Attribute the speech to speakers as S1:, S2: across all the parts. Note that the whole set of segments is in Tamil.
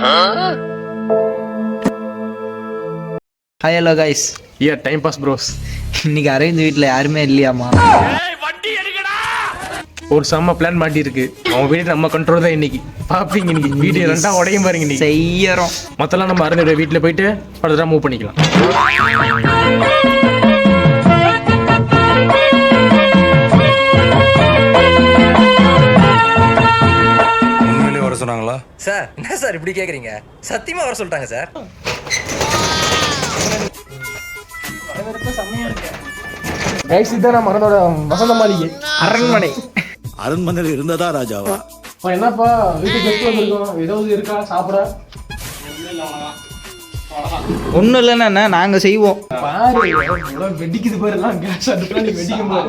S1: Hi hello guys.
S2: Time pass bros.
S1: இன்னைக்கு அரவிந்த் வீட்டில் யாருமே இல்லையாமா.
S2: ஒரு செம்ம பிளான் மாட்டி இருக்கு. அவன் வீடு நம்ம கண்ட்ரோல் தான். இன்னைக்கு பாப்பீங்க, இன்னைக்கு வீடியோ ரெண்டா உடையும் பாருங்க. இன்னைக்கு
S1: செய்யறோம்.
S2: மொத்தம் நம்ம அரவிந்த் வீட்டில் போயிட்டு அடுத்த மூவ் பண்ணிக்கலாம்.
S3: உண்மையிலே வர சொன்னாங்களா
S4: சார்? என்ன சார் இப்படி கேக்குறீங்க? சத்தியமா வர சொல்லிட்டாங்க சார்.
S2: மகனோட வசந்த மாளிகை அரண்மனை.
S3: அரண்மனையில் இருந்ததா ராஜாவா?
S2: என்னப்பா வீட்டுக்கு கெஸ்ட் வந்திருக்கோம், ஏதாவது இருக்கா சாப்பிட?
S1: ஒன்றும் இல்லைன்னா நாங்கள் செய்வோம்.
S2: பாரு வெடிக்குது பாரு, எல்லாம் கேஸ் அடுப்புலாம் நீ வெடிக்கும் பாரு.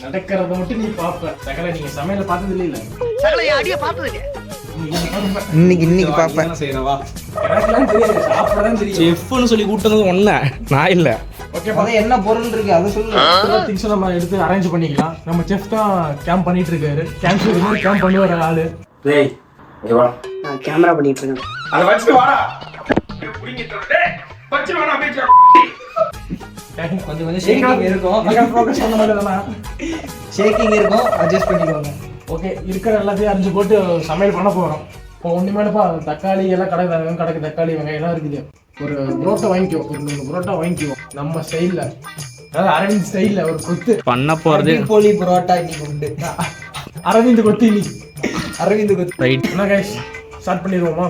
S2: நடக்கிறத மட்டும் நீ பாப்ப. சகல நீங்க சமையல பார்த்தது இல்ல. சகல அடிய பார்த்தது இல்ல.
S1: இன்னைக்கு பாப்பேன்.
S2: செய்றவா எனக்குலாம் தெரியாது, சாப்பிடதான் தெரியும்.
S5: செஃப்னு சொல்லி கூட்டது ஒண்ணே, நான் இல்ல.
S2: ஓகே,
S1: அத என்ன பொருள் இருக்கு அத சொல்லு.
S2: திங்ஸ் நம்ம எடுத்து அரேஞ்ச் பண்ணிக்கலாம். நம்ம செஃப் தான் கேம்ப் பண்ணிட்டு இருக்காரு. கேம்ப் பண்ணி வர ஆளு.
S5: டேய் இங்க வா.
S6: நான் கேமரா பண்ணிட்டு இருக்கேன்.
S5: அத வச்சு வாடா. புடிங்கிட்டு டேய் வச்சு வாடா பேச்சு.
S1: கொஞ்சம் ஷேக்கிங் இருக்கும்.
S2: நீங்க ஃபோக்கஸ் பண்ண மாட்டேனா?
S1: ஷேக்கிங் இருக்கும், அட்ஜஸ்ட் பண்ணிக்கோங்க.
S2: ஓகே, இருக்கிற எல்லாத்தையும் அரிஞ்சு போட்டு சமையல் பண்ண போறோம். இப்போ ஒண்ணுமேலப்பா தக்காளி எல்லாம் கடக்கு தக்காளி வெங்காயம் எல்லாம் இருக்குது. ஒரு புரோட்டா வாங்கிக்கோ, ஒரு 3 புரோட்டா வாங்கிக்கோ நம்ம ஸ்டைல்ல, அதாவது அரவிந்த் ஸ்டைல்ல ஒரு கொத்து
S5: பண்ண போறது.
S1: போலி புரோட்டா இன்னைக்கு உண்டு.
S2: அரவிந்த் கொத்து இன்னைக்கு.
S1: அரவிந்த் கொத்து.
S5: ரைட்.
S2: என்ன கைஸ், ஸ்டார்ட் பண்ணிடுவோமா?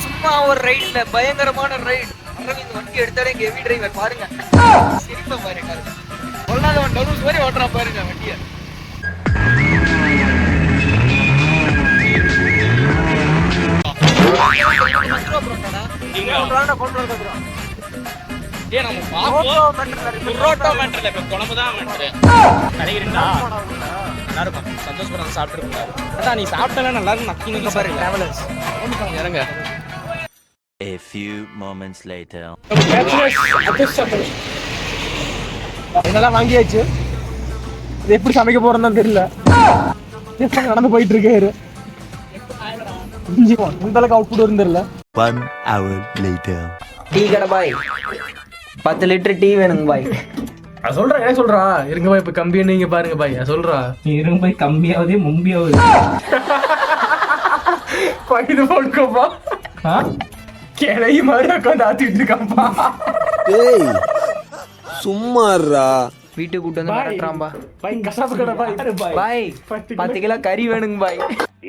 S1: சும்மா ஒரு ரைட் இல்ல, பயங்கரமான ரைட். அரவிந்த் வண்டி எடுத்தாலே ஹெவி டிரைவர் பாருங்க. சிரிப்பா பாருங்க. கொள்ளாதவன் டவுஸ் மாதிரி ஓட்டுறான் பாருங்க வண்டியை.
S5: நீ சாப்பிட்டல நல்லா இருக்கு. இறங்க.
S7: A few moments later.
S2: என்னெல்லாம் வாங்கியாச்சு. இது எப்படி சமைக்க போறோம்னு தெரியல. நடந்து போயிட்டு இருக்காரு. இந்த அளவுக்கு அவுட்புட் வரும் தெரியல.
S7: 1 hour later.
S1: டீ கடை பாய், 10 லிட்டர் டீ வேணுங்க பாய்.
S2: நான் சொல்றேன், ஏன் சொல்றா? இருங்க பாய், இப்ப கம்பி நீங்க பாருங்க பாய். நான் சொல்றா,
S5: இருங்க போய் கம்மியாவதே மும்பியாவது.
S2: இது போட்டுக்கோப்பா. கிளை மாதிரி உட்காந்து ஆத்திட்டு இருக்காப்பா.
S3: ஏய் சும்மாறா.
S1: வீட்டுக்கு கூட்டு வந்து மிரட்டுறான்பா.
S2: பாய் கசாப்பு கடை பாய்.
S1: பாய் 10 கிலோ கறி வேணுங்க பாய்.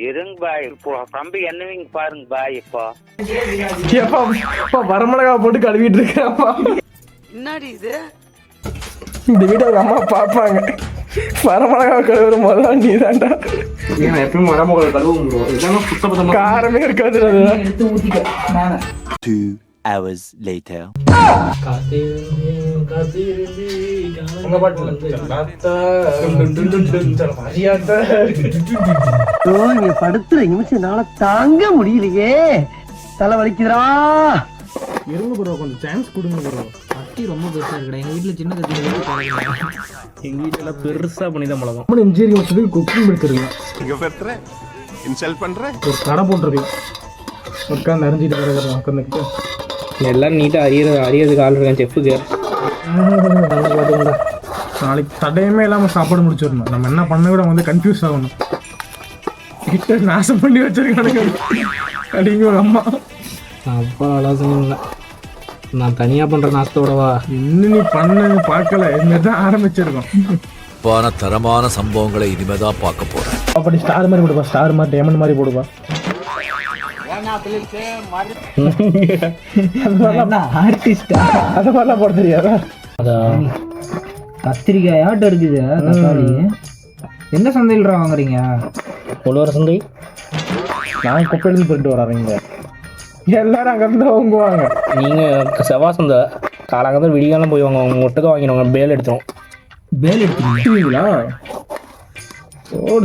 S8: இருங்க பாய், இப்போ தம்பி என்னவீங்க பாருங்க பாய்.
S2: இப்போ வரமிளகா போட்டு கழுவிட்டு இருக்காப்பா.
S6: என்னடி இது?
S2: இந்த வீட்டை அவங்க அம்மா பாப்பாங்க. வரமிளகா கழுவுற முதல்ல நீ தான்டா.
S5: எப்பயும் மரமகளை கழுவும்.
S2: காரமே இருக்காது.
S1: எடுத்து ஊத்திக்க மேல.
S7: 2 hours later.
S2: உங்க பாட்டுல
S6: படுத்துற நிமிஷம் தாங்க முடியலையே, தலை வலிக்குதுடா.
S2: இருங்க ப்ரோ, கொஞ்சம் சான்ஸ் கொடுங்க ப்ரோ.
S1: கத்தி ரொம்ப பெருசா இருக்குடா. எங்க வீட்டுல சின்ன கத்தி.
S5: எங்க வீட்டுல பெருசா பண்ணிதான் பழகம்.
S2: இன்ஜினியரிங் வசதி குக்கிங் எடுத்துருக்கேன். ஒரு கடை போட்டிருக்கேன். உட்காந்து அறிஞ்சிட்டு பிறகு உட்காந்துக்கிட்டு
S5: எல்லாம் நீட்டா அறியறதுக்கு ஆள் இருக்கேன் செஃப்புக்கு.
S2: நாளைக்கு தடையுமே இல்லாமல் சாப்பாடு முடிச்சிடணும். நம்ம என்ன பண்ண கூட வந்து கன்ஃபியூஸ் ஆகணும். கிட்ட நாசம் பண்ணி வச்சிருக்கானுங்க அப்படிங்க ஒரு அம்மா.
S5: அப்பா ஆலோசனை நான் தனியா பண்ற நாஸ்தோடவா
S2: இன்னும் நீ பண்ணு பார்க்கல. இதுதான் ஆரம்பிச்சிருக்கோம்.
S3: தரமான சம்பவங்களை இனிமேதான் பார்க்க போறேன்.
S2: அப்படி ஸ்டார் மாதிரி போடுப்பா, ஸ்டார் மாதிரி டைமண்ட் மாதிரி போடுப்பா. அது மாதிரிலாம் போட தெரியாதா?
S1: கத்திரிக்காய் ஆட்டம் இருக்குது. தக்காளி எந்த சந்தையில் வாங்குறீங்க?
S5: ஒரு சந்தை.
S2: நான் குப்பையிலிருந்து போயிட்டு வராங்க. எல்லாரும் அங்கிருந்து வாங்குவாங்க.
S5: நீங்க செவ்வாய் சந்தை காலங்கதான் விடிகாலம் போய் வாங்க. உங்க மட்டும் தான் வாங்கிடுவாங்க. பேல் எடுத்துரும்.
S1: பேல் எடுத்துருவீங்களா?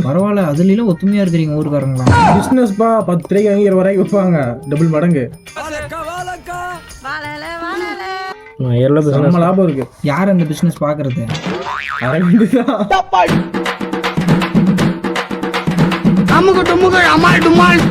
S9: பரவாயில்ல, அதுல ஒத்துமையா இருக்கிறீங்க ஊருக்காரங்களா.
S2: பிசினஸ்பா 10 ரூபாய்க்கு வாங்கி 20 ரூபாய்க்கு விற்பாங்க, டபுள் மடங்கு. நம்ம லாபம் இருக்கு.
S9: யார் அந்த பிசினஸ் பாக்குறது?
S2: அரவிந்த் தான்.
S6: அமுக டுமுக அமால் டுமால்